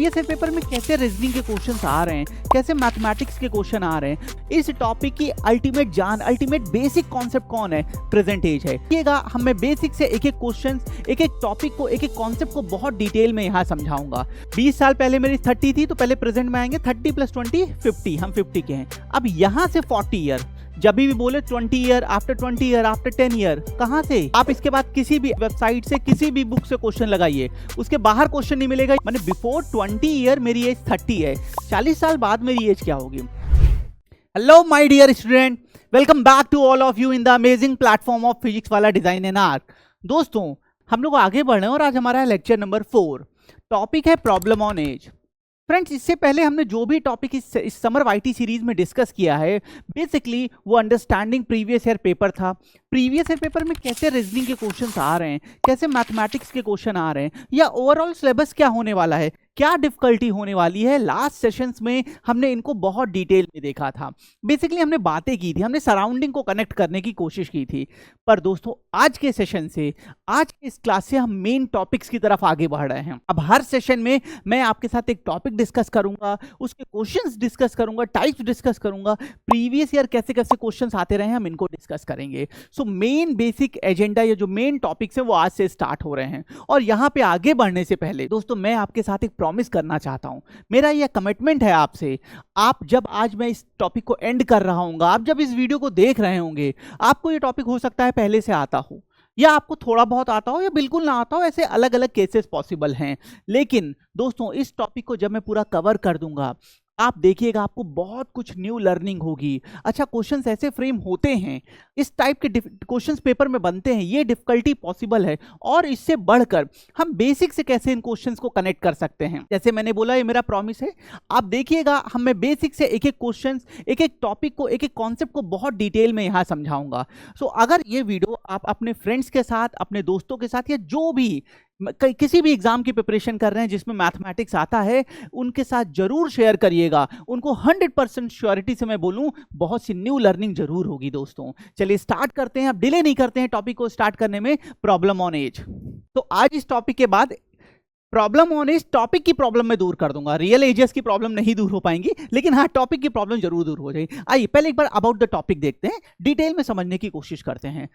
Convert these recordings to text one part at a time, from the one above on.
Previous year paper में कैसे reasoning के क्वेश्चंस आ रहे हैं, कैसे मैथमेटिक्स के क्वेश्चन आ रहे हैं, इस टॉपिक की अल्टीमेट जान, अल्टीमेट बेसिक कॉन्सेप्ट कौन है, प्रेजेंट एज है। देखिएगा हमें बेसिक से एक एक क्वेश्चन, एक एक टॉपिक को, एक एक कॉन्सेप्ट को बहुत डिटेल में यहाँ समझाऊंगा। 20 साल पहले मेरी 30 थी, तो पहले प्रेजेंट में आएंगे 30 + 20 50, हम 50 के हैं। अब यहाँ से 40 ईयर, जब भी बोले 20 year, after 20 year, after 10 year, कहां से आप इसके बाद किसी भी वेबसाइट से, किसी भी बुक से क्वेश्चन लगाइए, उसके बाहर क्वेश्चन नहीं मिलेगा। मैंने बिफोर 20 ईयर मेरी एज 30 है, 40 साल बाद मेरी एज क्या होगी। Hello my dear student, welcome back to all of you in the amazing platform of physics वाला डिजाइन एंड आर्ट। दोस्तों हम लोग आगे बढ़ रहे हैं और आज हमारा है लेक्चर नंबर 4। टॉपिक है प्रॉब्लम ऑन एज। फ्रेंड्स, इससे पहले हमने जो भी टॉपिक इस समर वाईटी सीरीज में डिस्कस किया है, बेसिकली वो अंडरस्टैंडिंग प्रीवियस ईयर पेपर था। प्रीवियस ईयर पेपर में कैसे रीजनिंग के क्वेश्चंस आ रहे हैं, कैसे मैथमेटिक्स के क्वेश्चन आ रहे हैं, या ओवरऑल सिलेबस क्या होने वाला है, क्या डिफिकल्टी होने वाली है। लास्ट सेशंस में हमने इनको बहुत डिटेल में देखा था। बेसिकली हमने बातें की थी, हमने सराउंडिंग को कनेक्ट करने की कोशिश की थी। पर दोस्तों आज के सेशन से, आज के इस क्लास से हम मेन टॉपिक्स की तरफ आगे बढ़ रहे हैं। अब हर सेशन में मैं आपके साथ एक टॉपिक डिस्कस करूंगा, उसके क्वेश्चंस डिस्कस करूंगा, टाइप्स डिस्कस करूंगा, प्रीवियस ईयर कैसे कैसे क्वेश्चंस आते रहे हैं हम इनको डिस्कस करेंगे। सो मेन बेसिक एजेंडा, या जो मेन टॉपिक्स हैं वो आज से स्टार्ट हो रहे हैं। और यहाँ पे आगे बढ़ने से पहले दोस्तों मैं आपके साथ एक प्रॉमिस करना चाहता हूं, मेरा यह कमिटमेंट है आपसे। आप जब आज मैं इस टॉपिक को एंड कर रहा हूंगा, आप जब इस वीडियो को देख रहे होंगे, आपको ये टॉपिक हो सकता है पहले से आता हो, या आपको थोड़ा बहुत आता हो, या बिल्कुल ना आता हो, ऐसे अलग अलग केसेस पॉसिबल हैं। लेकिन दोस्तों इस टॉपिक को जब मैं पूरा कवर कर दूंगा, आप देखिएगा आपको बहुत कुछ न्यू लर्निंग होगी। अच्छा, क्वेश्चंस ऐसे फ्रेम होते हैं, इस टाइप के क्वेश्चंस पेपर में बनते हैं, ये डिफिकल्टी पॉसिबल है। और इससे बढ़कर हम बेसिक से कैसे इन क्वेश्चंस को कनेक्ट कर सकते हैं, जैसे मैंने बोला ये मेरा प्रॉमिस है। आप देखिएगा हमें बेसिक से एक एक क्वेश्चन, एक एक टॉपिक को, एक एक कॉन्सेप्ट को बहुत डिटेल में यहाँ समझाऊंगा। सो अगर ये वीडियो आप अपने फ्रेंड्स के साथ, अपने दोस्तों के साथ, या जो भी किसी भी एग्जाम की प्रिपरेशन कर रहे हैं जिसमें मैथमेटिक्स आता है, उनके साथ जरूर शेयर करिएगा। उनको 100% श्योरिटी से मैं बोलूं बहुत सी न्यू लर्निंग जरूर होगी। दोस्तों चलिए स्टार्ट करते हैं, अब डिले नहीं करते हैं टॉपिक को स्टार्ट करने में। Problem on age. तो आज इस टॉपिक के बाद प्रॉब्लम ऑन एज टॉपिक की प्रॉब्लम मैं दूर कर दूंगा, रियल एजेस की प्रॉब्लम नहीं दूर हो पाएंगी, लेकिन हाँ टॉपिक की प्रॉब्लम जरूर दूर हो जाएगी। आइए पहले एक बार अबाउट द टॉपिक देखते हैं, डिटेल में समझने की कोशिश करते हैं।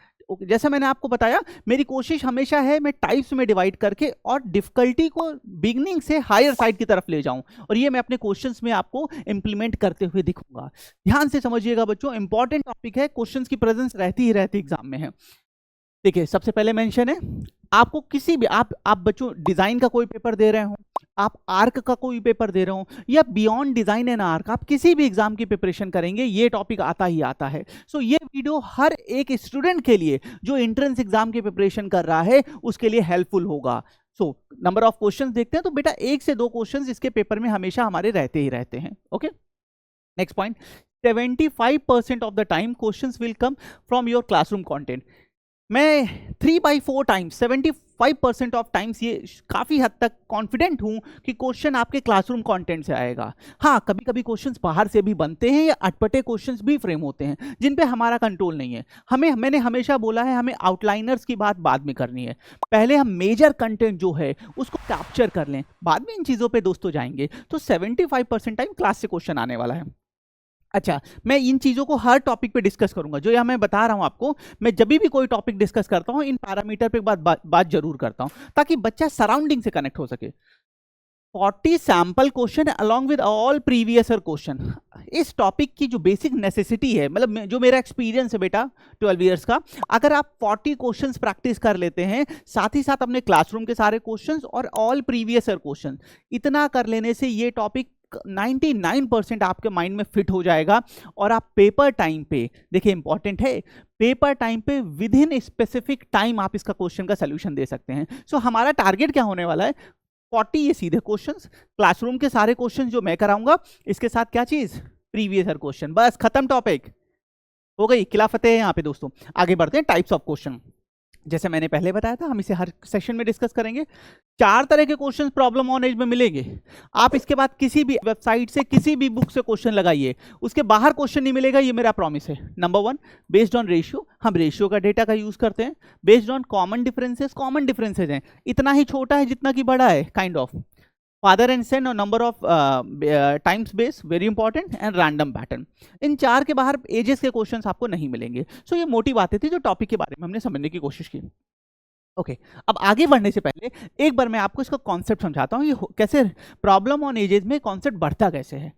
जैसे मैंने आपको बताया, मेरी कोशिश हमेशा है मैं टाइप्स में डिवाइड करके और डिफिकल्टी को बिगनिंग से हायर साइड की तरफ ले जाऊं, और ये मैं अपने क्वेश्चंस में आपको इंप्लीमेंट करते हुए दिखूंगा। ध्यान से समझिएगा बच्चों, इंपॉर्टेंट टॉपिक है, क्वेश्चंस की प्रेजेंस रहती ही रहती एग्जाम में है। देखिए सबसे पहले मेंशन है, आपको किसी भी आप बच्चों डिजाइन का कोई पेपर दे रहे हो, आप आर्क का कोई पेपर दे रहे हो, या बियॉन्ड डिजाइन एंड आर्क, आप किसी भी एग्जाम की प्रिपरेशन करेंगे, ये टॉपिक आता ही आता है। सो ये वीडियो हर एक स्टूडेंट के लिए जो एंट्रेंस एग्जाम की प्रिपरेशन कर रहा है उसके लिए हेल्पफुल होगा। सो नंबर ऑफ क्वेश्चंस देखते हैं। तो बेटा 1 से 2 क्वेश्चंस इसके पेपर में हमेशा हमारे रहते ही रहते हैं। Okay, next point, 75% of the time questions will come from your classroom content. मैं 3/4 टाइम्स, 75% ऑफ टाइम्स ये काफ़ी हद तक कॉन्फिडेंट हूँ कि क्वेश्चन आपके क्लासरूम कंटेंट से आएगा। हाँ, कभी कभी क्वेश्चंस बाहर से भी बनते हैं, या अटपटे क्वेश्चंस भी फ्रेम होते हैं जिन पे हमारा कंट्रोल नहीं है। मैंने हमेशा बोला है, हमें आउटलाइनर्स की बात बाद में करनी है, पहले हम मेजर कंटेंट जो है उसको कैप्चर कर लें, बाद में इन चीज़ों पर दोस्तों जाएंगे। तो 75% टाइम क्लास से क्वेश्चन आने वाला है। अच्छा, मैं इन चीज़ों को हर टॉपिक पे डिस्कस करूंगा, जो यहाँ मैं बता रहा हूँ आपको। मैं जब भी कोई टॉपिक डिस्कस करता हूँ इन पैरामीटर पे बात जरूर करता हूँ, ताकि बच्चा सराउंडिंग से कनेक्ट हो सके। 40 sample question along with all previous year question, इस टॉपिक की जो बेसिक नेसेसिटी है, मतलब जो मेरा एक्सपीरियंस है बेटा 12 इयर्स का, अगर आप 40 क्वेश्चंस प्रैक्टिस कर लेते हैं, साथ ही साथ अपने क्लासरूम के सारे क्वेश्चंस और ऑल प्रीवियस ईयर क्वेश्चन, इतना कर लेने से ये टॉपिक 99% आपके माइंड में फिट हो जाएगा। और आप पेपर टाइम पे, देखिए इंपॉर्टेंट है, पेपर टाइम पे विद इन स्पेसिफिक टाइम आप इसका क्वेश्चन का सोल्यूशन दे सकते हैं। सो हमारा टारगेट क्या होने वाला है, 40 ये सीधे क्वेश्चंस, क्लासरूम के सारे क्वेश्चंस जो मैं कराऊंगा, इसके साथ क्या चीज, प्रीवियस ईयर क्वेश्चन, बस खत्म, टॉपिक हो गई, किला फतेह है यहाँ पे। दोस्तों आगे बढ़ते हैं, टाइप्स ऑफ क्वेश्चन। जैसे मैंने पहले बताया था, हम इसे हर सेशन में डिस्कस करेंगे। 4 तरह के क्वेश्चंस प्रॉब्लम ऑन एज में मिलेंगे। आप इसके बाद किसी भी वेबसाइट से, किसी भी बुक से क्वेश्चन लगाइए, उसके बाहर क्वेश्चन नहीं मिलेगा, ये मेरा प्रॉमिस है। नंबर 1, बेस्ड ऑन रेशियो, हम रेशियो का डेटा का यूज करते हैं। बेस्ड ऑन कॉमन डिफरेंसेस हैं, इतना ही छोटा है जितना कि बड़ा है, kind of. Father and son और number of times base very important, and random pattern. इन 4 के बाहर एजेस के क्वेश्चंस आपको नहीं मिलेंगे। सो ये मोटी बातें थी जो टॉपिक के बारे में हमने समझने की कोशिश की। ओके अब आगे बढ़ने से पहले एक बार मैं आपको इसका कॉन्सेप्ट समझाता हूँ, ये कैसे प्रॉब्लम ऑन एजेस में कॉन्सेप्ट बढ़ता कैसे है।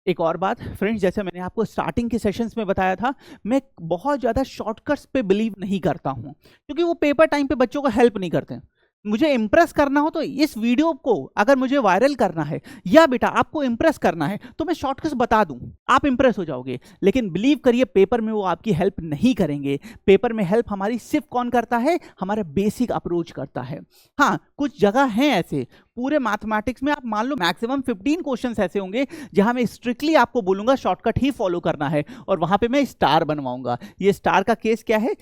एक और बात फ्रेंड्स, जैसे मैंने आपको स्टार्टिंग के सेशंस में बताया था, मैं बहुत ज़्यादा शॉर्टकट्स पे बिलीव नहीं करता हूँ, क्योंकि वो पेपर टाइम पे बच्चों को हेल्प नहीं करते। मुझे इंप्रेस करना हो तो इस वीडियो को अगर मुझे वायरल करना है या बेटा आपको इंप्रेस करना है तो मैं शॉर्टकट्स बता दूं, आप इंप्रेस हो जाओगे। लेकिन बिलीव करिए पेपर में वो आपकी हेल्प नहीं करेंगे। पेपर में हेल्प हमारी सिर्फ कौन करता है, हमारा बेसिक अप्रोच करता है। हाँ कुछ जगह हैं ऐसे, पूरे मैथमेटिक्स में आप मान लो मैक्सिमम 15 क्वेश्चंस ऐसे होंगे जहां मैं स्ट्रिक्टली आपको बोलूंगा शॉर्टकट ही फॉलो करना है, और वहां पे मैं स्टार बनवाऊंगा। ये स्टार का केस क्या है,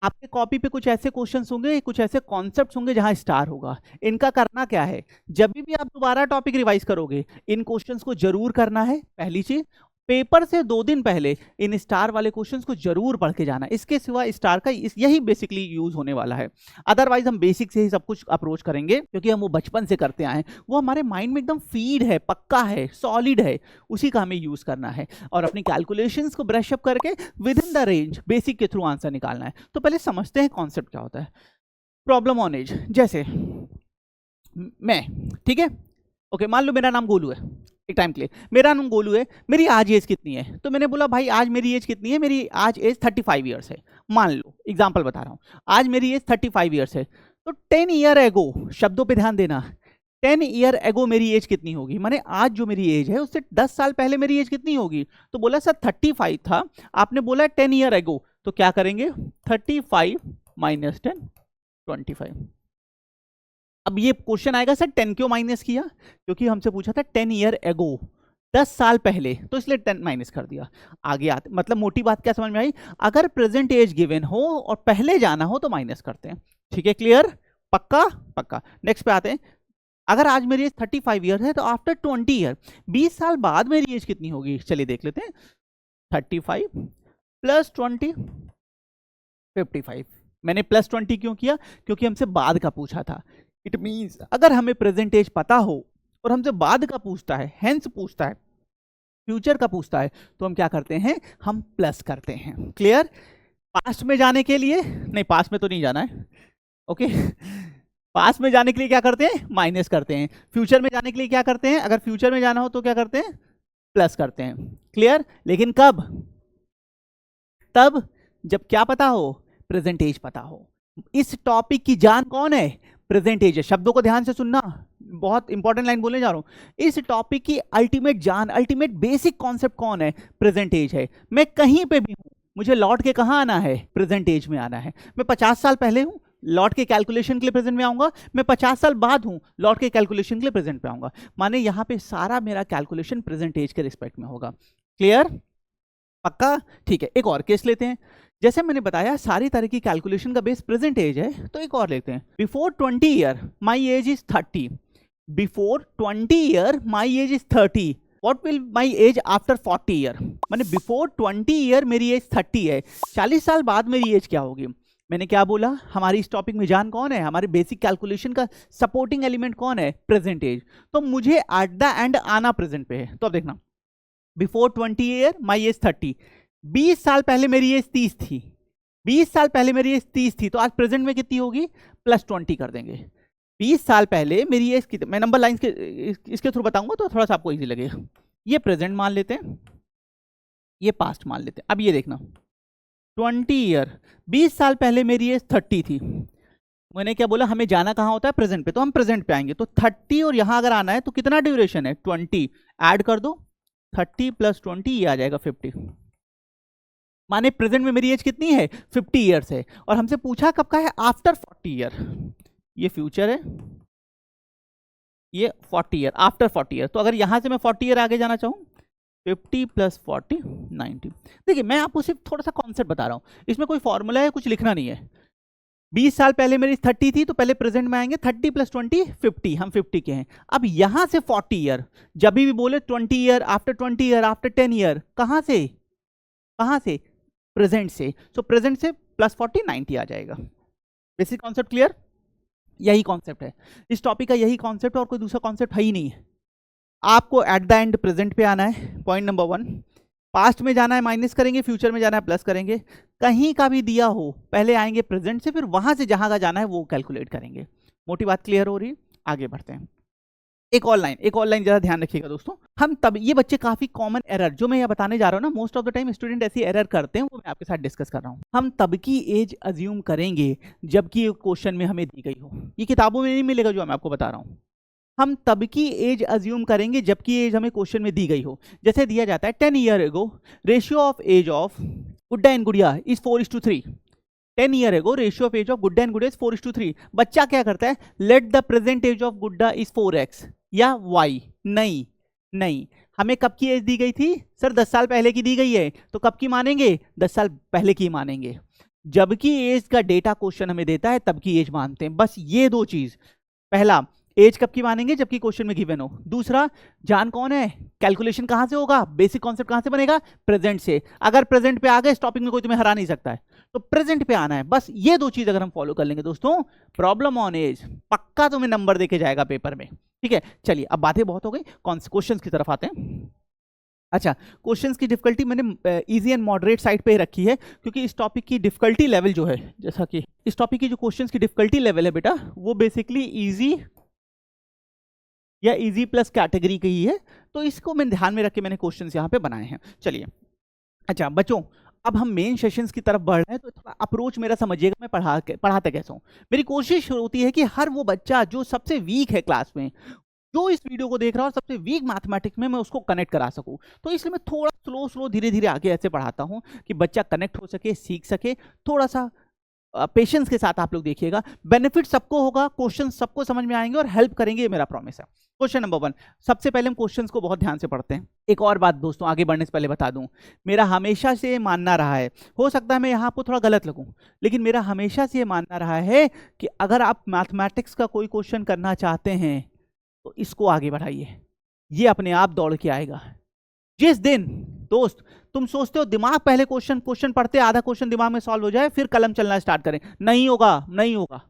आपके कॉपी पे कुछ ऐसे क्वेश्चंस होंगे, कुछ ऐसे कॉन्सेप्ट्स होंगे जहां स्टार होगा। इनका करना क्या है, जब भी आप दोबारा टॉपिक रिवाइज करोगे इन क्वेश्चंस को जरूर करना है। पहली चीज, पेपर से 2 दिन पहले इन स्टार वाले क्वेश्चंस को जरूर पढ़ के जाना। इसके सिवा स्टार का यही बेसिकली यूज होने वाला है। अदरवाइज हम बेसिक से ही सब कुछ अप्रोच करेंगे, क्योंकि हम वो बचपन से करते आए हैं, वो हमारे माइंड में एकदम फीड है, पक्का है, सॉलिड है, उसी का हमें यूज करना है और अपनी कैलकुलेशंस को ब्रश अप करके with in the range basic के थ्रू आंसर निकालना है। तो पहले समझते हैं कॉन्सेप्ट क्या होता है। प्रॉब्लम ऑन एज, जैसे मैं, ठीक है, ओके मान लो मेरा नाम गोलू है, एक टाइम के लिए मेरा नाम गोलू है, मेरी आज एज कितनी है, तो मैंने बोला भाई आज मेरी एज कितनी है, मेरी आज एज 35 ईयर्स है। मान लो एग्जांपल बता रहा हूँ, आज मेरी एज 35 ईयर्स है, तो 10 ईयर एगो, शब्दों पे ध्यान देना, 10 ईयर एगो मेरी एज कितनी होगी, माने आज जो मेरी एज है उससे 10 साल पहले मेरी एज कितनी होगी। तो बोला सर 35 था, आपने बोला 10 ईयर एगो, तो क्या करेंगे 35 माइनस 10 25। अब ये क्वेश्चन आएगा सर 10 क्यों माइनस किया, क्योंकि हमसे पूछा था 10 ईयर एगो, 10 साल पहले, तो इसलिए 10 माइनस कर दिया। आगे आते, मतलब मोटी बात क्या समझ में आई, अगर प्रेजेंट एज गिवन हो और पहले जाना हो तो माइनस करते हैं। ठीक है, क्लियर, पक्का पक्का। नेक्स्ट पे आते हैं, अगर आज मेरी एज 35 ईयर है तो आफ्टर 20 ईयर, 20 साल बाद मेरी एज कितनी होगी, चलिए देख लेते हैं। 35 प्लस 20 55। मैंने प्लस 20 क्यों किया, क्योंकि हमसे बाद का पूछा था। इट मीन्स अगर हमें प्रेजेंट एज पता हो और हमसे बाद का पूछता है, हेंस पूछता है, फ्यूचर का पूछता है, तो हम क्या करते हैं, हम प्लस करते हैं। क्लियर। पास्ट में जाने के लिए नहीं, पास्ट में तो नहीं जाना है, ओके पास्ट में जाने के लिए क्या करते हैं, माइनस करते हैं। फ्यूचर में जाने के लिए क्या करते हैं, अगर फ्यूचर में जाना हो तो क्या करते हैं, प्लस करते हैं। क्लियर। लेकिन कब, तब जब क्या पता हो, प्रेजेंट एज पता हो। इस टॉपिक की जान कौन है, प्रेजेंट एज है। शब्दों को ध्यान से सुनना, बहुत इंपॉर्टेंट लाइन बोलने जा रहा हूं। इस टॉपिक की अल्टीमेट जान, अल्टीमेट बेसिक कॉन्सेप्ट कौन है, प्रेजेंट एज है। मैं कहीं पे भी हूं, मुझे लौट के कहां आना है, प्रेजेंट एज में आना है। मैं 50 साल पहले हूं, लौट के कैलकुलेशन के लिए प्रेजेंट में आऊंगा। मैं 50 साल बाद हूं, लौट के कैलकुलेशन के लिए प्रेजेंट में आऊंगा। माने यहां पे सारा मेरा कैलकुलेशन प्रेजेंट एज के रिस्पेक्ट में होगा। क्लियर, पक्का। ठीक है, एक और केस लेते हैं। जैसे मैंने बताया सारी तरह की कैलकुलेशन का बेस प्रेजेंट एज है, तो एक और लेते हैं। Before 20 year my age is 30, before 20 year my age is 30, what will my age after 40 year. मैंने बिफोर 20 ईयर मेरी एज 30 है, 40 साल बाद मेरी एज क्या होगी। मैंने क्या बोला, हमारी इस टॉपिक में जान कौन है, हमारे बेसिक कैलकुलेशन का सपोर्टिंग एलिमेंट कौन है, प्रेजेंट एज। तो मुझे एट द एंड आना प्रेजेंट पे है। तो अब देखना, बिफोर 20 ईयर माई एज 30, 20 साल पहले मेरी एज 30 थी, 20 साल पहले मेरी एज 30 थी, तो आज प्रेजेंट में कितनी होगी, प्लस 20 कर देंगे। 20 साल पहले मेरी एज कितनी, मैं नंबर लाइन के इसके थ्रू बताऊंगा तो थोड़ा सा आपको इजी लगेगा। ये प्रेजेंट मान लेते हैं, ये पास्ट मान लेते हैं। अब ये देखना 20 ईयर, 20 साल पहले मेरी एज 30 थी। मैंने क्या बोला, हमें जाना कहाँ होता है, प्रेजेंट पे, तो हम प्रेजेंट पे आएंगे। तो 30 और यहां अगर आना है तो कितना ड्यूरेशन है, 20 ऐड कर दो, 30 प्लस 20 ये आ जाएगा 50। माने प्रेजेंट में मेरी एज कितनी है, 50 ईयर्स है, और हमसे पूछा कब का है, आफ्टर 40 ईयर। ये फ्यूचर है, ये 40 ईयर, आफ्टर 40 ईयर। तो अगर यहां से मैं 40 ईयर आगे जाना चाहूं, 50 प्लस 40 90। देखिए मैं आपको सिर्फ थोड़ा सा कॉन्सेप्ट बता रहा हूं, इसमें कोई फॉर्मूला है, कुछ लिखना नहीं है। 20 साल पहले मेरी 30 थी, तो पहले प्रेजेंट में आएंगे, 30 प्लस 20 50, हम 50 के हैं। अब यहां से 40 ईयर, जब भी बोले 20 year, after 20 year, after 10 year, कहां से, कहां से, प्रेजेंट से। सो प्रेजेंट से प्लस 40 90 आ जाएगा। Basic concept clear. यही कॉन्सेप्ट है इस टॉपिक का, यही कॉन्सेप्ट, और कोई दूसरा कॉन्सेप्ट है ही नहीं है। आपको एट द एंड प्रेजेंट पे आना है, पॉइंट नंबर 1। पास्ट में जाना है माइनस करेंगे, फ्यूचर में जाना है प्लस करेंगे। कहीं का भी दिया हो पहले आएंगे प्रेजेंट से, फिर वहां से जहां का जाना है वो कैलकुलेट करेंगे। मोटी बात क्लियर हो रही है? आगे बढ़ते हैं। एक और लाइन जरा ध्यान रखिएगा दोस्तों। हम तब, ये बच्चे काफी कॉमन एरर जो मैं ये बताने जा रहा हूँ ना, most of the time student ऐसी एरर करते हैं, वो मैं आपके साथ डिस्कस कर रहा हूँ। हम तब की एज अज्यूम करेंगे जबकि क्वेश्चन में हमें दी गई हो। ये किताबों में नहीं मिलेगा जो मैं आपको बता रहा हूँ। हम तब की एज अज्यूम करेंगे जबकि एज हमें क्वेश्चन में दी गई हो। जैसे दिया जाता है 10 year ago ratio of age of गुड्डा एंड गुड़िया is 4:3। 10 year ago ratio of age of गुड्डा एंड गुड़िया इज 4:3। बच्चा क्या करता है, let the present age of गुड्डा इज 4x या y। नहीं नहीं, हमें कब की एज दी गई थी सर? 10 साल पहले की दी गई है, तो कब की मानेंगे? 10 साल पहले की मानेंगे। जबकि एज का डेटा क्वेश्चन हमें देता है तब की एज मानते हैं। बस ये दो चीज, पहला एज कब की मानेंगे जबकि क्वेश्चन में गिवन हो, दूसरा जान कौन है, कैलकुलेशन कहां से होगा, बेसिक कॉन्सेप्ट कहां से बनेगा, प्रेजेंट से। अगर प्रेजेंट पे आ गए इस टॉपिक में कोई तुम्हें हरा नहीं सकता है, तो प्रेजेंट पे आना है। बस ये दो चीज अगर हम फॉलो कर लेंगे दोस्तों, प्रॉब्लम ऑन एज पक्का तुम्हें नंबर देके जाएगा पेपर में। ठीक है, चलिए अब बातें बहुत हो गई, क्वेश्चंस की तरफ आते हैं। अच्छा, क्वेश्चंस की डिफिकल्टी मैंने इजी एंड मॉडरेट साइड पे रखी है, क्योंकि इस टॉपिक की डिफिकल्टी लेवल जो है, जैसा कि इस टॉपिक की जो क्वेश्चंस की डिफिकल्टी लेवल है बेटा, वो बेसिकली इजी या इजी प्लस कैटेगरी की ही है, तो इसको मैं ध्यान में रख के मैंने क्वेश्चंस यहाँ पे बनाए हैं। चलिए, अच्छा बच्चों, अब हम मेन सेशंस की तरफ बढ़ रहे हैं, तो थोड़ा अप्रोच मेरा समझिएगा, मैं पढ़ाता कैसा हूँ। मेरी कोशिश होती है कि हर वो बच्चा जो सबसे वीक है क्लास में, जो इस वीडियो को देख रहा है और सबसे वीक मैथमेटिक्स में, मैं उसको कनेक्ट करा सकूं। तो इसलिए मैं थोड़ा स्लो धीरे धीरे आगे ऐसे पढ़ाता हूं कि बच्चा कनेक्ट हो सके, सीख सके। थोड़ा सा पेशेंस के साथ आप लोग देखिएगा, बेनिफिट सबको होगा, क्वेश्चन सबको समझ में आएंगे और हेल्प करेंगे, ये मेरा प्रॉमिस है। क्वेश्चन नंबर 1, सबसे पहले हम क्वेश्चंस को बहुत ध्यान से पढ़ते हैं। एक और बात दोस्तों आगे बढ़ने से पहले बता दूं, मेरा हमेशा से मानना रहा है, हो सकता है मैं यहाँ आपको थोड़ा गलत लगूं, लेकिन मेरा हमेशा से ये मानना रहा है कि अगर आप मैथमेटिक्स का कोई क्वेश्चन करना चाहते हैं तो इसको आगे बढ़ाइए, ये अपने आप दौड़ के आएगा। जिस दिन दोस्त तुम सोचते हो दिमाग पहले क्वेश्चन पढ़ते, आधा क्वेश्चन दिमाग में सॉल्व हो जाए फिर कलम चलना स्टार्ट करें, नहीं होगा, नहीं होगा।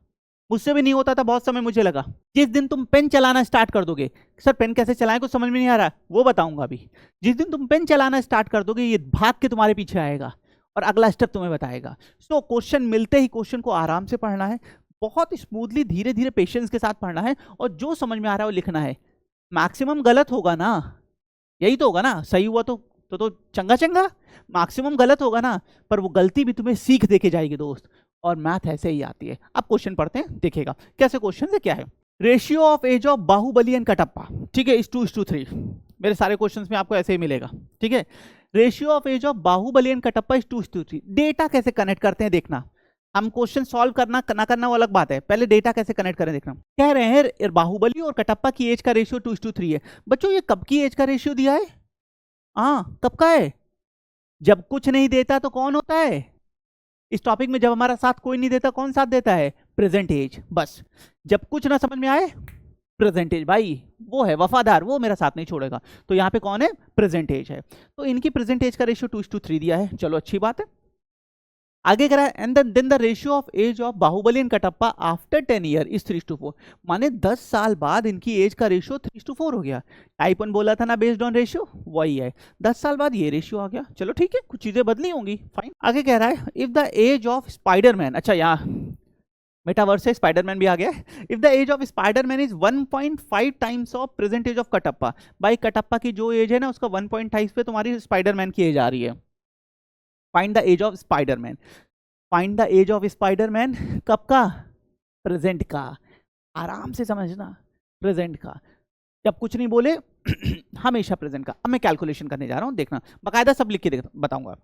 मुझसे भी नहीं होता था, बहुत समय मुझे लगा। जिस दिन तुम पेन चलाना स्टार्ट कर दोगे, सर पेन कैसे चलाएं कुछ समझ में नहीं आ रहा, वो बताऊंगा अभी। जिस दिन तुम पेन चलाना स्टार्ट कर दोगे, ये भाग के तुम्हारे पीछे आएगा और अगला स्टेप तुम्हें बताएगा। सो क्वेश्चन मिलते ही क्वेश्चन को आराम से पढ़ना है, बहुत स्मूथली धीरे धीरे पेशेंस के साथ पढ़ना है, और जो समझ में आ रहा है वो लिखना है। मैक्सिमम गलत होगा ना, यही तो होगा ना, सही हुआ तो चंगा चंगा, मैक्सिमम गलत होगा ना, पर वो गलती भी तुम्हें सीख देके जाएगी दोस्त, और मैथ ऐसे ही आती है। अब क्वेश्चन पढ़ते हैं, देखिएगा कैसे क्वेश्चन है, क्या है। Ratio of age of Baahubali and Kattappa, ठीक है, इज 2:3। मेरे सारे क्वेश्चंस में आपको ऐसे ही मिलेगा, ठीक है। Ratio of age of Baahubali and Kattappa is 2:3। Data कैसे कनेक्ट करते हैं देखना, हम क्वेश्चन सॉल्व करना ना करना वो अलग बात है, पहले डेटा कैसे कनेक्ट करें देखना। कह रहे हैं बाहुबली और कटप्पा की एज का रेशियो 2:3 है। बच्चों ये कब की एज का रेशियो दिया है? हाँ, कब का है? जब कुछ नहीं देता तो कौन होता है इस टॉपिक में, जब हमारा साथ कोई नहीं देता कौन साथ देता है? Present age. बस जब कुछ ना समझ में आए, प्रेजेंट एज भाई वो है वफादार, वो मेरा साथ नहीं छोड़ेगा। तो यहाँ पे कौन है? प्रेजेंट एज है। तो इनकी प्रेजेंट एज का रेशियो 2:3 दिया है, चलो अच्छी बात है। आगे करा, and then the ratio of age of Baahubali and Kattappa after 10 year is 3:4। माने 10 साल बाद इनकी एज का रेशियो 3:4 हो गया। टाइप 1 बोला था ना बेस्ड ऑन रेशियो, वही है, 10 साल बाद ये रेशियो आ गया। चलो ठीक है, कुछ चीजें बदली होंगी, फाइन। आगे कह रहा है if the age of Spiderman, अच्छा यहाँ मेटावर्स से स्पाइडरमैन भी आ गया। If the age of Spiderman is 1.5 times of present age of Kattappa, भाई कटप्पा की जो एज है ना उसका 1.5 पे तुम्हारी स्पाइडरमैन की एज आ रही है। Find the age of Spiderman, find the age of Spiderman कब का? प्रेजेंट का। आराम से समझना, प्रेजेंट का, जब कुछ नहीं बोले हमेशा प्रेजेंट का। अब मैं कैलकुलेशन करने जा रहा हूं, देखना बाकायदा सब लिख के बताऊंगा।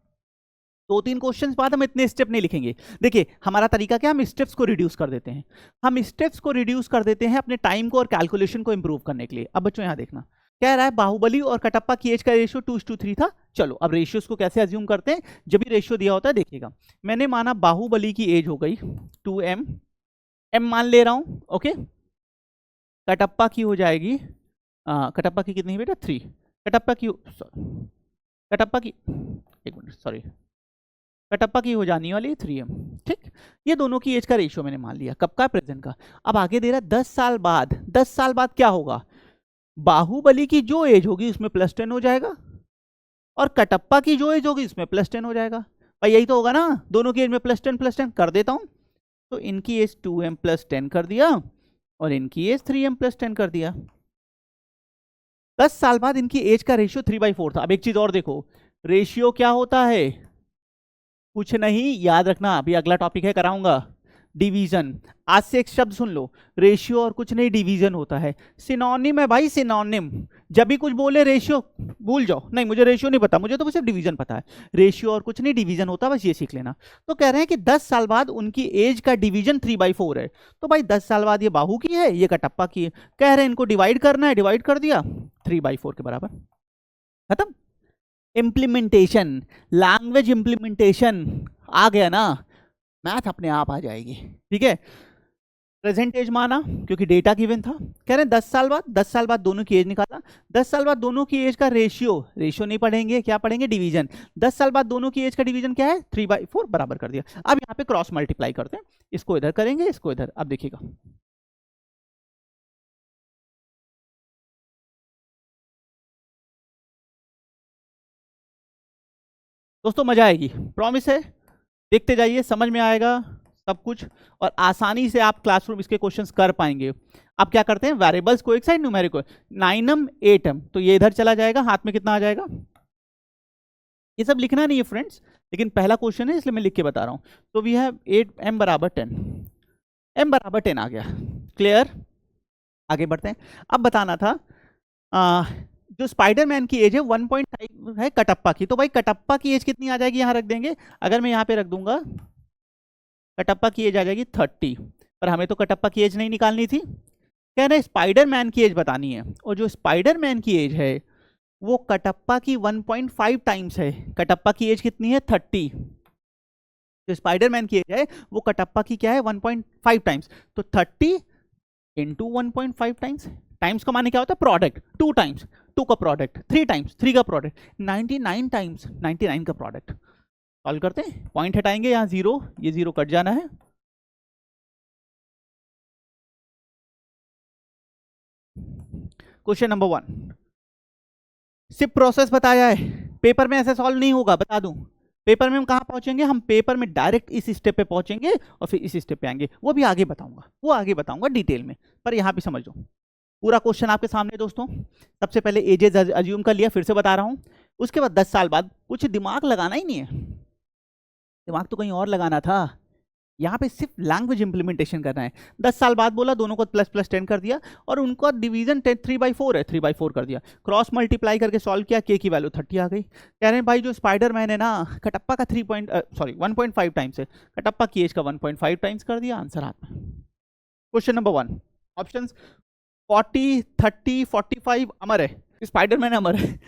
2-3 क्वेश्चंस बाद हम इतने स्टेप नहीं लिखेंगे। देखिए हमारा तरीका क्या, हम स्टेप्स को रिड्यूस कर देते हैं, हम स्टेप्स को रिड्यूस कर देते हैं अपने टाइम को और कैलकुलेशन को इंप्रूव करने के लिए। अब बच्चों यहां देखना, कह रहा है बाहुबली और कटप्पा की एज का रेशियो 2:3 था। चलो अब रेशियोस को कैसे अज्यूम करते हैं, जब भी रेशियो दिया होता है देखिएगा। मैंने माना बाहुबली की एज हो गई 2m, m मान ले रहा हूं, ओके। कटप्पा की हो जाएगी, कटप्पा की कितनी बेटा? 3। कटप्पा की, एक मिनट सॉरी, कटप्पा की हो जाने वाली 3m। ठीक, ये दोनों की एज का रेशियो मैंने मान लिया, कब का, प्रेजेंट का। अब आगे दे रहा 10 साल बाद, 10 साल बाद क्या होगा, बाहुबली की जो एज होगी उसमें +10 हो जाएगा और कटप्पा की जो एज होगी उसमें +10 हो जाएगा। भाई यही तो होगा ना, दोनों की एज में +10 कर देता हूं, तो इनकी एज 2m + 10 कर दिया और इनकी एज 3m + 10 कर दिया। 10 साल बाद इनकी एज का रेशियो 3/4 था। अब एक चीज और देखो, रेशियो क्या होता है, कुछ नहीं, याद रखना, अभी अगला टॉपिक है कराऊंगा, डिवीजन। आज से एक शब्द सुन लो, रेशियो और कुछ नहीं, डिवीजन होता है। सिनोनिम है भाई, सिनोनिम। जब भी कुछ बोले रेशियो भूल जाओ, नहीं मुझे रेशियो नहीं पता, मुझे तो सिर्फ डिवीजन पता है। रेशियो और कुछ नहीं, डिवीजन होता है, बस ये सीख लेना। तो कह रहे हैं कि 10 साल बाद उनकी एज का डिवीजन 3/4 है। तो भाई 10 साल बाद ये बाहु की है, ये कटप्पा की है, कह रहे हैं इनको डिवाइड करना है, डिवाइड कर दिया, 3/4 के बराबर, खत्म। इम्प्लीमेंटेशन, लैंग्वेज इम्प्लीमेंटेशन आ गया ना, मैथ अपने आप आ जाएगी। ठीक है, प्रेजेंट एज माना क्योंकि डेटा गिवन था। कह रहे हैं 10 साल बाद, 10 साल बाद दोनों की एज निकाला, 10 साल बाद दोनों की एज का रेशियो, रेशियो नहीं पढ़ेंगे, क्या पढ़ेंगे, डिवीजन। 10 साल बाद दोनों की एज का डिवीजन क्या है, 3/4, बराबर कर दिया। अब यहाँ पे क्रॉस मल्टीप्लाई करते हैं, इसको इधर करेंगे, इसको इधर। अब देखिएगा, दोस्तों मजा आएगी, प्रॉमिस है, देखते जाइए, समझ में आएगा सब कुछ और आसानी से आप क्लासरूम इसके क्वेश्चंस कर पाएंगे। अब क्या करते हैं, वेरिएबल्स को एक साइड, न्यूमेरिक को 9m 8m, तो ये इधर चला जाएगा, हाथ में कितना आ जाएगा, ये सब लिखना नहीं है फ्रेंड्स, लेकिन पहला क्वेश्चन है इसलिए मैं लिख के बता रहा हूं। तो वी हैव 8m = 10, m = 10 आ गया, क्लियर। आगे बढ़ते हैं। अब बताना था जो स्पाइडरमैन की एज है 1.5 है कटप्पा की, तो भाई कटप्पा की एज कितनी आ जाएगी, यहां रख देंगे। अगर मैं यहाँ पे रख दूंगा, कटप्पा की एज आ जाएगी 30, पर हमें तो कटप्पा की एज नहीं निकालनी थी, कह रहे स्पाइडरमैन की एज बतानी है। और जो स्पाइडरमैन की एज है वो कटप्पा की 1.5 टाइम्स है। कटप्पा की एज कितनी है, 30, जो स्पाइडरमैन की एज है वो कटप्पा की क्या है, 1.5 टाइम्स। तो 30 इंटू 1.5 टाइम्स, टाइम्स का माने क्या होता है, प्रोडक्ट, 2 टाइम्स 2 का प्रोडक्ट, 3 टाइम्स 3 का प्रोडक्ट, 99 टाइम्स 99 का प्रोडक्ट। सॉल्व करते हैं, पॉइंट हटाएंगे, यहाँ 0, ये 0 कट जाना है। क्वेश्चन नंबर 1, सिर्फ प्रोसेस बताया है, पेपर में ऐसे सॉल्व नहीं होगा, बता दूं। पेपर में हम कहाँ पहुंचेंगे, हम पेपर में डायरेक्ट इस स्टेप पे पहुंचेंगे और फिर इस स्टेप पे आएंगे, वो भी आगे बताऊंगा, वो आगे बताऊंगा डिटेल में, पर यहाँ पे समझ लो। पूरा क्वेश्चन आपके सामने दोस्तों। सबसे पहले एजेस अज्यूम कर लिया, फिर से बता रहा हूँ। उसके बाद 10 साल बाद, कुछ दिमाग लगाना ही नहीं है, दिमाग तो कहीं और लगाना था, यहाँ पे सिर्फ लैंग्वेज इंप्लीमेंटेशन करना है। 10 साल बाद बोला, दोनों को ++10 कर दिया और उनको डिवीजन 3/4 है, 3/4 कर दिया। क्रॉस मल्टीप्लाई करके सॉल्व किया, के की वैल्यू 30 आ गई। कह रहे हैं भाई जो स्पाइडरमैन है ना, कटप्पा का 1.5 टाइम्स है, कटप्पा की एज का 1.5 टाइम्स कर दिया, आंसर हाथ में। क्वेश्चन नंबर 1, ऑप्शन 40, 30, 45 अमर है, स्पाइडरमैन अमर है,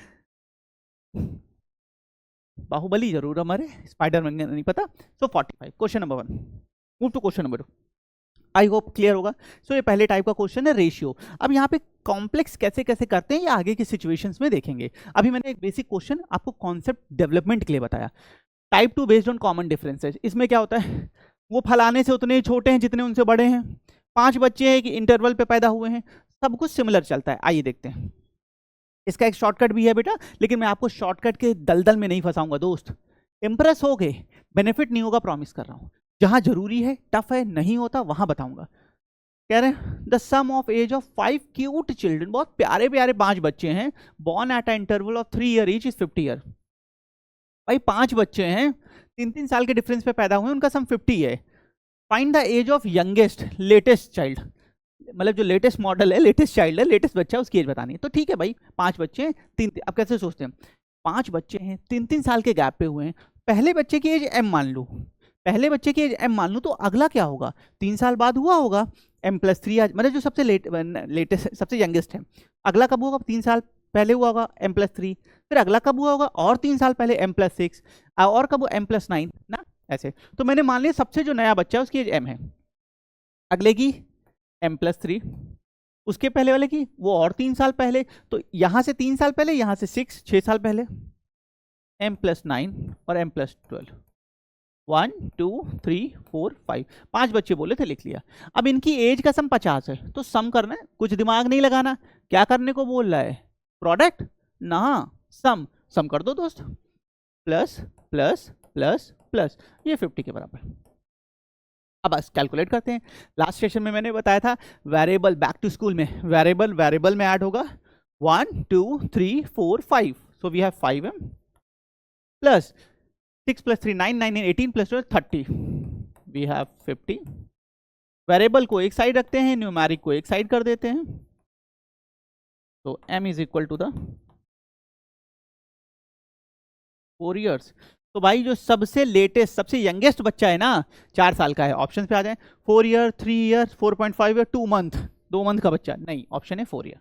बाहुबली जरूर अमर है, स्पाइडरमैन नहीं पता। So 45, question number 1। Move to question number 2, I hope clear होगा। सो ये पहले टाइप का क्वेश्चन है, रेशियो। अब यहाँ पे कॉम्प्लेक्स कैसे कैसे करते हैं ये आगे की सिचुएशंस में देखेंगे। अभी मैंने एक बेसिक क्वेश्चन आपको कॉन्सेप्ट डेवलपमेंट के लिए बताया। Type 2 based on common differences, इसमें क्या होता है, वो फलाने से उतने ही छोटे हैं जितने उनसे बड़े हैं, 5 बच्चे हैं कि इंटरवल पे पैदा हुए हैं, सब कुछ सिमिलर चलता है। आइए देखते हैं, इसका एक शॉर्टकट भी है बेटा, लेकिन मैं आपको शॉर्टकट के दलदल में नहीं फंसाऊंगा दोस्त। इंप्रेस हो गए, बेनिफिट नहीं होगा, प्रॉमिस कर रहा हूं। जहां जरूरी है, टफ है, नहीं होता वहां बताऊंगा। कह रहे हैं the sum of age of 5 cute children, बहुत प्यारे प्यारे 5 बच्चे हैं, born at a interval of 3 year each is 50 year. भाई 5 बच्चे हैं, 3-3 साल के डिफरेंस पे पैदा हुए, उनका सम 50 है। Find the age of youngest latest child, मतलब जो लेटेस्ट मॉडल है, लेटेस्ट चाइल्ड है, लेटेस्ट बच्चा है, उसकी एज बतानी है। तो ठीक है भाई, 5 बच्चे हैं, 3, अब कैसे सोचते हैं, 5 बच्चे हैं, 3-3 साल के गैप पे हुए हैं, पहले बच्चे की एज m मान लूँ, पहले बच्चे की एज m मान लूँ, तो अगला क्या होगा, 3 साल बाद हुआ होगा, m+3, मतलब जो सबसे लेटेस्ट सबसे यंगेस्ट है, अगला कब होगा, 3 साल पहले हुआ होगा m+3, फिर अगला कब हुआ होगा, और 3 साल पहले m+6, और कब m+9 ना, ऐसे। तो मैंने मान लिया सबसे जो नया बच्चा है उसकी एज m है, अगले की m+3, उसके पहले वाले की वो और 3 साल पहले, तो यहां से 3 साल पहले, यहां से 6 साल पहले, m+9 और m+12। 1 2 3 4 5, 5 बच्चे बोले थे, लिख लिया। अब इनकी एज का सम 50 है, तो सम करना है, कुछ दिमाग नहीं लगाना। क्या करने को बोल रहा है? प्रोडक्ट ना, सम। सम कर दो दोस्त, प्लस प्लस प्लस प्लस, ये 50 के बराबर। अब बस कैलकुलेट करते हैं। लास्ट सेशन में मैंने बताया था वेरिएबल, बैक टू स्कूल में वेरिएबल में ऐड होगा 1 2 3 4 5, so we have 5m plus 6 plus 3 9 9 18 plus 12 30, we have 50। Variable को एक साइड रखते हैं, न्यूमेरिक को एक साइड कर देते हैं, तो m is equal to the 4 years. तो भाई जो सबसे लेटेस्ट, सबसे यंगेस्ट बच्चा है ना, 4 साल का है, ऑप्शन पे आ जाए 4 year, 3 year, 4.5 year, 2 month, 2 month का बच्चा नहीं, ऑप्शन है 4 ईयर।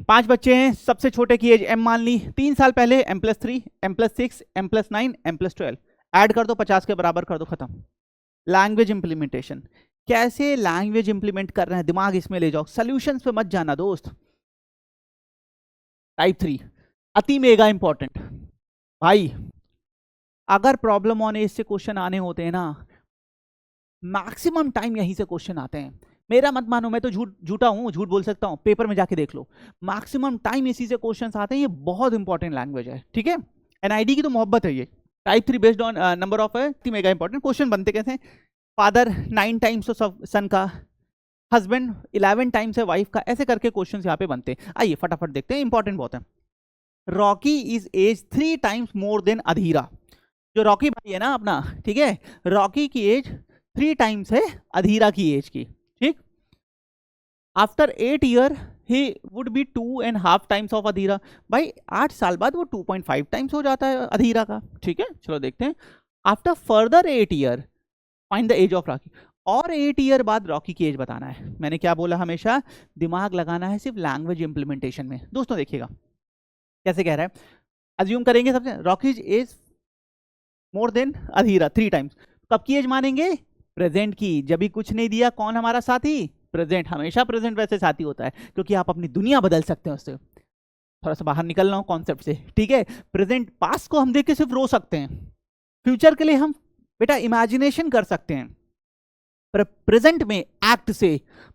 5 बच्चे हैं, सबसे छोटे की एज m मान ली, 3 साल पहले m+3, m+6, m+9, m+12, add कर दो 50 के बराबर कर दो, खत्म। लैंग्वेज इंप्लीमेंटेशन, कैसे लैंग्वेज इंप्लीमेंट कर रहे हैं, दिमाग इसमें ले जाओ, सॉल्यूशंस पे मत जाना दोस्त। टाइप 3 अति मेगा इंपॉर्टेंट भाई, अगर प्रॉब्लम ऑन एज से क्वेश्चन आने होते हैं ना, मैक्सिमम टाइम यहीं से क्वेश्चन आते हैं। मेरा मत मानो, मैं तो झूठा हूं, झूठ बोल सकता हूं, पेपर में जाके देख लो, मैक्सिमम टाइम इसी से क्वेश्चंस आते हैं। ये बहुत इंपॉर्टेंट लैंग्वेज है, ठीक है, एनआईडी की तो मोहब्बत है ये। Type 3 based on number of mega important question बनते कैसे? फादर 9 टाइम्स सन का, हस्बैंड 11 टाइम्स है वाइफ का, ऐसे करके क्वेश्चंस यहाँ पे बनते हैं। आइए फटाफट देखते हैं, इंपॉर्टेंट बहुत है। Rocky is age 3 times more than Adheera. जो रॉकी भाई है ना अपना, ठीक है, रॉकी की एज 3 टाइम्स है अधीरा की एज की, ठीक। After 8 year he would be 2.5 times of Adheera. भाई 8 साल बाद वो 2.5 टाइम्स हो जाता है अधीरा का, ठीक है, चलो देखते हैं। After further 8 year find the age of Rocky, और 8 ईयर बाद रॉकी की एज बताना है। मैंने क्या बोला, हमेशा दिमाग लगाना है सिर्फ लैंग्वेज इंप्लीमेंटेशन में। दोस्तों देखिएगा कैसे कह रहा है, अज्यूम करेंगे सबसे, रॉकीज एज मोर देन अधीरा 3 टाइम्स, कब की एज मानेंगे? प्रेजेंट की। जब भी कुछ नहीं दिया, कौन हमारा साथी? प्रेजेंट। हमेशा प्रेजेंट वैसे साथी होता है, क्योंकि आप अपनी दुनिया बदल सकते हैं उससे। थोड़ा सा बाहर निकल रहा हूं कॉन्सेप्ट से, ठीक है। प्रेजेंट, पास्ट को हम देख के सिर्फ रो सकते हैं, फ्यूचर के लिए हम बेटा इमेजिनेशन कर सकते हैं, पर प्रेजेंट में एक्ट से,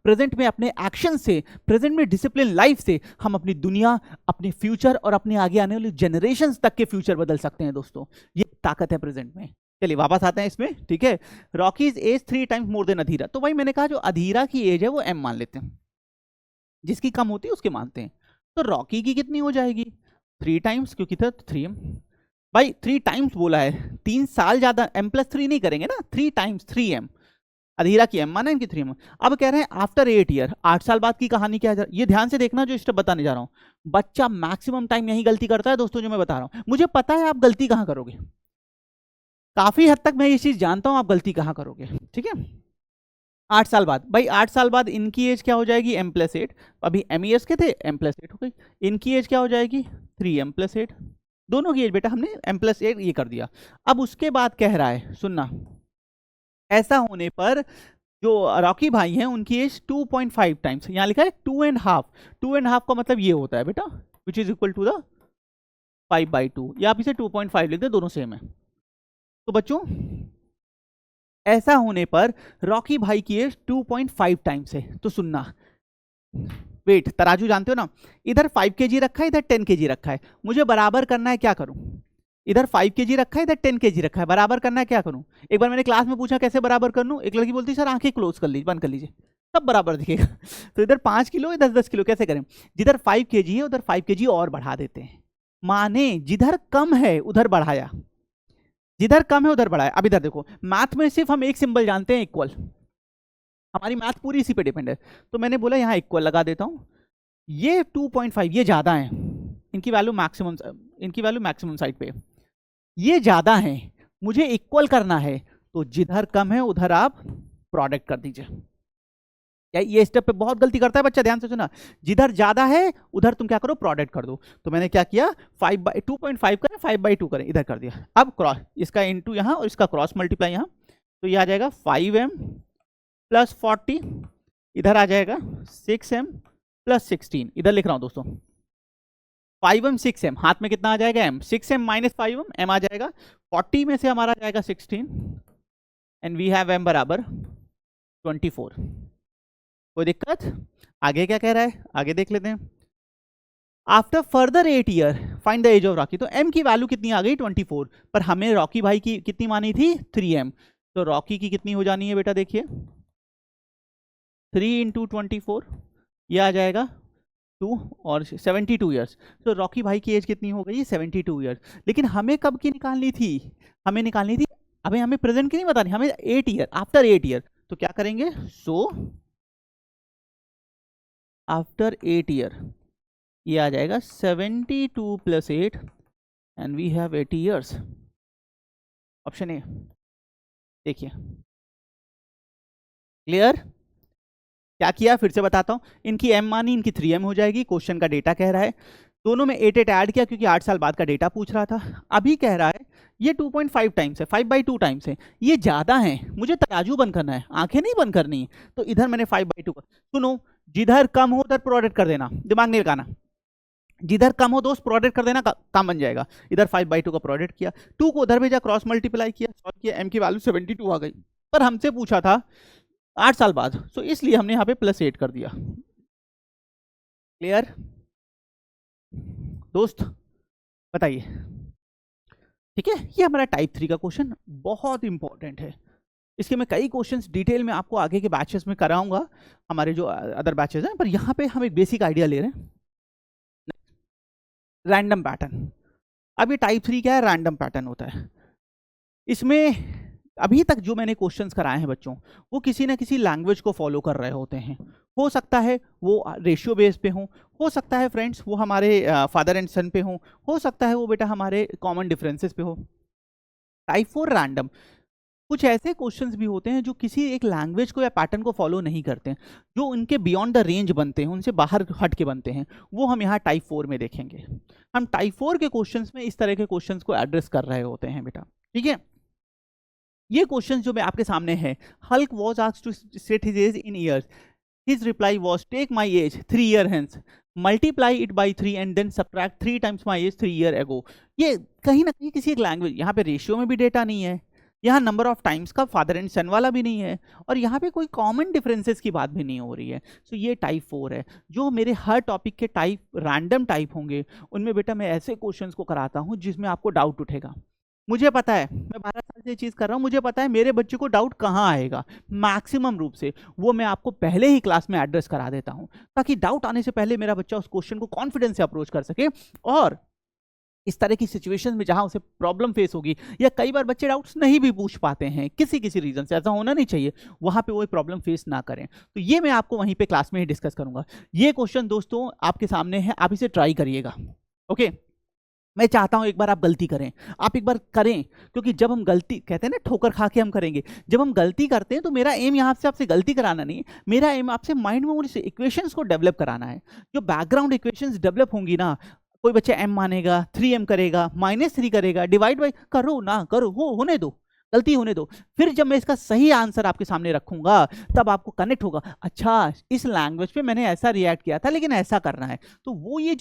प्रेजेंट में अपने एक्शन से, प्रेजेंट में डिसिप्लिन लाइफ से हम अपनी दुनिया, अपने फ्यूचर और अपने आगे आने वाली जनरेशंस तक के फ्यूचर बदल सकते हैं दोस्तों। ये ताकत है प्रेजेंट में। चलिए वापस आते हैं इसमें, ठीक है। Rocky's age 3 times more than Adheera, तो भाई मैंने कहा जो अधीरा की एज है वो m मान लेते हैं, जिसकी कम होती है उसके मानते हैं। तो रॉकी की कितनी हो जाएगी? 3 टाइम्स, क्योंकि था 3m। भाई 3 टाइम्स बोला है, 3 साल ज्यादा, m+3 नहीं करेंगे ना, 3 टाइम्स 3m, अधीरा की m माना, इनकी 3m। अब कह रहे हैं आफ्टर 8 ईयर, 8 साल बाद की कहानी क्या है, ये ध्यान से देखना जो स्टेप बताने जा रहा हूं। बच्चा मैक्सिमम टाइम यही गलती करता है दोस्तों, जो मैं बता रहा हूं। मुझे पता है आप गलती कहां करोगे, काफी हद तक मैं ये चीज जानता हूं आप गलती कहां करोगे, ठीक है। 8 साल बाद, भाई 8 साल बाद इनकी एज क्या हो जाएगी? m+8, अभी m ईयर्स के थे, m+8 हो गई। इनकी एज क्या हो जाएगी? 3m+8, दोनों की एज बेटा हमने m+8 ये कर दिया। अब उसके बाद कह रहा है, सुनना, ऐसा होने पर जो रॉकी भाई हैं उनकी एज 2.5 टाइम्स, यहाँ लिखा है 2.5, 2.5 का मतलब ये होता है बेटा, which is equal to the 5/2, या आप इसे 2.5 लिख दे, दोनों सेम है। तो बच्चों ऐसा होने पर रॉकी भाई की एज 2.5 टाइम्स है। तो सुनना, वेट, तराजू जानते हो ना, इधर 5 kg रखा है, इधर 10 kg रखा है, मुझे बराबर करना है, क्या करूं? इधर 5 kg रखा है, इधर 10 kg रखा है, बराबर करना है, क्या करूं? एक बार मैंने क्लास में पूछा कैसे बराबर कर लूं, एक लड़की बोलती सर आंखें क्लोज कर लीजिए, बंद कर लीजिए, तब बराबर दिखेगा। तो इधर 5 किलो, इधर 10 किलो, कैसे करें? जिधर 5 kg है उधर 5 kg और बढ़ा देते हैं, माने जिधर कम है उधर बढ़ाया, जिधर कम है उधर बढ़ाया। अब इधर देखो, मैथ में सिर्फ हम एक सिंबल जानते हैं, इक्वल, हमारी मैथ पूरी इसी पे डिपेंड है। तो मैंने बोला यहाँ इक्वल लगा देता हूँ, ये 2.5 ये ज्यादा है, इनकी वैल्यू मैक्सिमम साइड पे, ये ज्यादा है, मुझे इक्वल करना है, तो जिधर कम है उधर आप प्रोडक्ट कर दीजिए। ये स्टेप पे बहुत गलती करता है बच्चा, ध्यान से सुना, जिधर ज्यादा है उधर तुम क्या करो, प्रोडक्ट कर दो। तो मैंने क्या किया, 2.5 करें, 5/2 करें, इधर कर दिया। अब क्रॉस, इसका इंटू यहाँ और इसका क्रॉस मल्टीप्लाई यहाँ, तो ये आ जाएगा 5m + 40, इधर आ जाएगा 6m + 16, इधर लिख रहा हूं दोस्तों, 5m 6m, हाथ में कितना आ जाएगा m, 6m minus 5m, m आ जाएगा 40 में से हमारा जाएगा 16 एंड वी हैव m बराबर 24। कोई दिक्कत? आगे क्या कह रहा है, आगे देख लेते हैं। After further 8 year find the age of Rocky. तो m की वैल्यू कितनी आ गई 24, पर हमें रॉकी भाई की कितनी मानी थी 3m, तो रॉकी की कितनी हो जानी है बेटा, देखिए 3 इंटू 24, ये आ जाएगा 2 और 72 ईयर्स। तो रॉकी भाई की एज कितनी हो गई 72 ईयर्स। लेकिन हमें कब की निकालनी थी, हमें निकालनी थी, अभी हमें प्रेजेंट की नहीं बतानी, हमें 8 ईयर, आफ्टर 8 ईयर। तो क्या करेंगे, सो आफ्टर 8 ईयर ये आ जाएगा 72 plus 8 and we have 80 years. Option A, देखिए क्लियर? क्या किया फिर से बताता हूं, इनकी m मानी, इनकी 3m हो जाएगी। क्वेश्चन का डेटा कह रहा है दोनों में 8 ऐड किया क्योंकि 8 साल बाद का डेटा पूछ रहा था। अभी कह रहा है ये 2.5 टाइम्स है, 5/2 टाइम्स है, ये ज्यादा है, मुझे तराजू बंद करना है, आंखें नहीं बंद करनी है। तो इधर मैंने 5/2 का, सुनो जिधर कम हो उधर प्रोडक्ट कर देना, दिमाग नहीं लगाना, जिधर कम हो तो उस प्रोडक्ट कर देना, काम बन जाएगा। इधर 5/2 का प्रोडक्ट किया, 2 को उधर भेजा, क्रॉस मल्टीप्लाई किया, सॉल्व किया, m की वैल्यू 72 आ गई। पर हमसे पूछा था 8 साल बाद, तो इसलिए हमने यहाँ पे +8 कर दिया। क्लियर दोस्त? बताइए, ठीक है। ये हमारा टाइप 3 का क्वेश्चन बहुत इंपॉर्टेंट है। इसके मैं कई क्वेश्चंस डिटेल में आपको आगे के बैचेस में कराऊंगा, हमारे जो अदर बैचेस हैं, पर यहाँ पे हम एक बेसिक आइडिया ले रहे हैं। Random pattern. अब ये टाइप 3 क्या है, रैंडम पैटर्न होता है। इसमें अभी तक जो मैंने क्वेश्चंस कराए हैं बच्चों, वो किसी ना किसी लैंग्वेज को फॉलो कर रहे होते हैं। हो सकता है वो रेशियो बेस पे हो सकता है फ्रेंड्स वो हमारे फादर एंड सन पे हो सकता है वो बेटा हमारे कॉमन डिफरेंसेस पे हो। टाइप 4 रैंडम, कुछ ऐसे क्वेश्चंस भी होते हैं जो किसी एक लैंग्वेज को या पैटर्न को फॉलो नहीं करते हैं, जो उनके बियॉन्ड द रेंज बनते हैं, उनसे बाहर हट के बनते हैं, वो हम यहाँ टाइप 4 में देखेंगे। हम टाइप 4 के क्वेश्चंस में इस तरह के क्वेश्चंस को एड्रेस कर रहे होते हैं बेटा, ठीक है। ये क्वेश्चन जो मैं आपके सामने है, Hulk was asked to set his age in years, his reply was take my age 3 year hence, multiply it by 3 and then subtract 3 times my age 3 year ago. ये कहीं ना कहीं किसी एक लैंग्वेज, यहाँ पे रेशियो में भी डेटा नहीं है, यहाँ नंबर ऑफ टाइम्स का फादर एंड सन वाला भी नहीं है, और यहाँ पे कोई कॉमन डिफरेंसेस की बात भी नहीं हो रही है। सो ये टाइप 4 है। जो मेरे हर टॉपिक के टाइप रैंडम टाइप होंगे, उनमें बेटा मैं ऐसे क्वेश्चंस को कराता हूँ जिसमें आपको डाउट उठेगा। मुझे पता है, मैं 12 साल से ये चीज़ कर रहा हूँ, मुझे पता है मेरे बच्चे को डाउट कहाँ आएगा मैक्सिमम रूप से, वो मैं आपको पहले ही क्लास में एड्रेस करा देता हूँ, ताकि डाउट आने से पहले मेरा बच्चा उस क्वेश्चन को कॉन्फिडेंस से अप्रोच कर सके। और इस तरह की सिचुएशन में जहां उसे प्रॉब्लम फेस होगी, या कई बार बच्चे डाउट्स नहीं भी पूछ पाते हैं किसी किसी रीजन से, ऐसा होना नहीं चाहिए, वहां पे वो प्रॉब्लम फेस ना करें। तो ये मैं आपको वहीं पे क्लास में ही डिस्कस करूंगा। ये क्वेश्चन दोस्तों आपके सामने है, आप इसे ट्राई करिएगा। ओके, मैं चाहता हूं एक बार आप गलती करें, आप एक बार करें, क्योंकि जब हम गलती कहते हैं ना, ठोकर खा के हम करेंगे, जब हम गलती करते हैं तो मेरा एम यहाँ से आपसे गलती कराना नहीं, मेरा एम आपसे माइंड में उन इक्वेशंस को डेवलप कराना है। जो बैकग्राउंड इक्वेशंस डेवलप होंगी ना, कोई बच्चा m मानेगा, 3m करेगा, -3 करेगा, डिवाइड बाई, करो ना करो, होने दो, गलती होने दो, फिर जब मैं इसका सही आंसर आपके सामने रखूंगा तब आपको कनेक्ट होगा, अच्छा इस लैंग्वेज पे मैंने ऐसा रिएक्ट किया था लेकिन ऐसा करना है। तो वो ये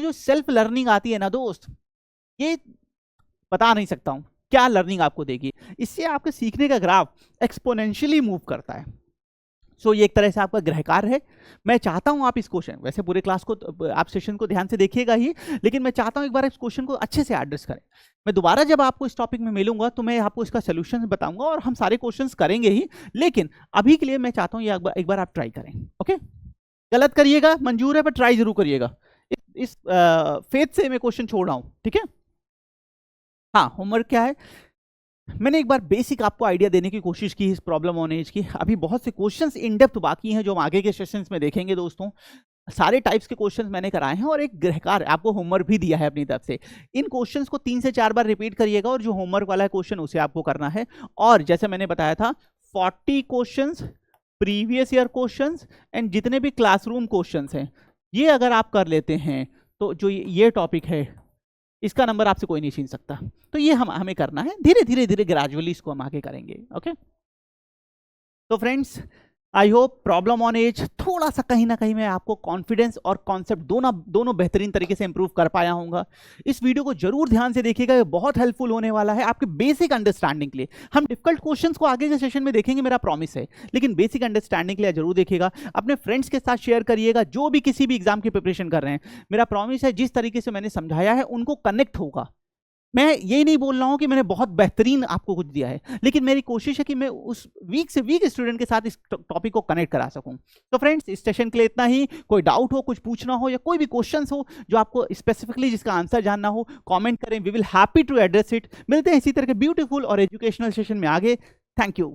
जो सेल्फ लर्निंग आती है ना दोस्त, ये बता नहीं सकता हूं क्या लर्निंग आपको देगी। इससे आपके सीखने का ग्राफ एक्सपोनेंशियली मूव करता है। सो ये एक तरह से आपका गृह कार्य है। मैं चाहता हूं आप इस क्वेश्चन, वैसे पूरे क्लास को आप सेशन को ध्यान से देखिएगा ही, लेकिन मैं चाहता हूं एक बार इस क्वेश्चन को अच्छे से एड्रेस करें। मैं दोबारा जब आपको इस टॉपिक में मिलूंगा तो मैं आपको इसका सोल्यूशन बताऊंगा, और हम सारे क्वेश्चंस करेंगे ही, लेकिन अभी के लिए मैं चाहता हूं ये एक बार आप ट्राई करें। ओके, गलत करिएगा मंजूर है, पर ट्राई जरूर करिएगा। इस फेथ से मैं क्वेश्चन छोड़ रहा हूं, ठीक है। हाँ, होमवर्क क्या है, मैंने एक बार बेसिक आपको आइडिया देने की कोशिश की इस प्रॉब्लम ऑन एज की। अभी बहुत से क्वेश्चंस इन डेप्थ बाकी हैं जो हम आगे के सेशंस में देखेंगे दोस्तों। सारे टाइप्स के क्वेश्चंस मैंने कराए हैं, और एक गृहकार आपको होमवर्क भी दिया है अपनी तरफ से। इन क्वेश्चंस को 3 से 4 बार रिपीट करिएगा, और जो होमवर्क वाला क्वेश्चन उसे आपको करना है। और जैसे मैंने बताया था 40 questions previous year questions and जितने भी क्लासरूम क्वेश्चंस हैं, ये अगर आप कर लेते हैं तो जो ये टॉपिक है इसका नंबर आपसे कोई नहीं छीन सकता। तो ये हमें करना है, धीरे धीरे धीरे ग्रेजुअली इसको हम आगे करेंगे। ओके, तो friends I hope problem on age थोड़ा सा कहीं ना कहीं मैं आपको कॉन्फिडेंस और कॉन्सेप्ट दोनों दोनों बेहतरीन तरीके से इंप्रूव कर पाया हूँगा। इस वीडियो को जरूर ध्यान से देखिएगा, ये बहुत हेल्पफुल होने वाला है आपके बेसिक अंडरस्टैंडिंग के लिए। हम डिफिकल्ट क्वेश्चंस को आगे के सेशन में देखेंगे, मेरा प्रॉमिस है, लेकिन बेसिक अंडरस्टैंडिंग के लिए जरूर देखिएगा। अपने फ्रेंड्स के साथ शेयर करिएगा जो भी किसी भी एग्जाम की प्रिपरेशन कर रहे हैं। मेरा प्रॉमिस है जिस तरीके से मैंने समझाया है उनको कनेक्ट होगा। मैं यही नहीं बोल रहा हूं कि मैंने बहुत बेहतरीन आपको कुछ दिया है, लेकिन मेरी कोशिश है कि मैं उस वीक से वीक स्टूडेंट के साथ इस टॉपिक को कनेक्ट करा सकूं। तो फ्रेंड्स, इस सेशन के लिए इतना ही। कोई डाउट हो, कुछ पूछना हो या कोई भी क्वेश्चंस हो जो आपको स्पेसिफिकली जिसका आंसर जानना हो, कमेंट करें, we will happy to address it. मिलते हैं इसी तरह के ब्यूटीफुल और एजुकेशनल सेशन में आगे। Thank you.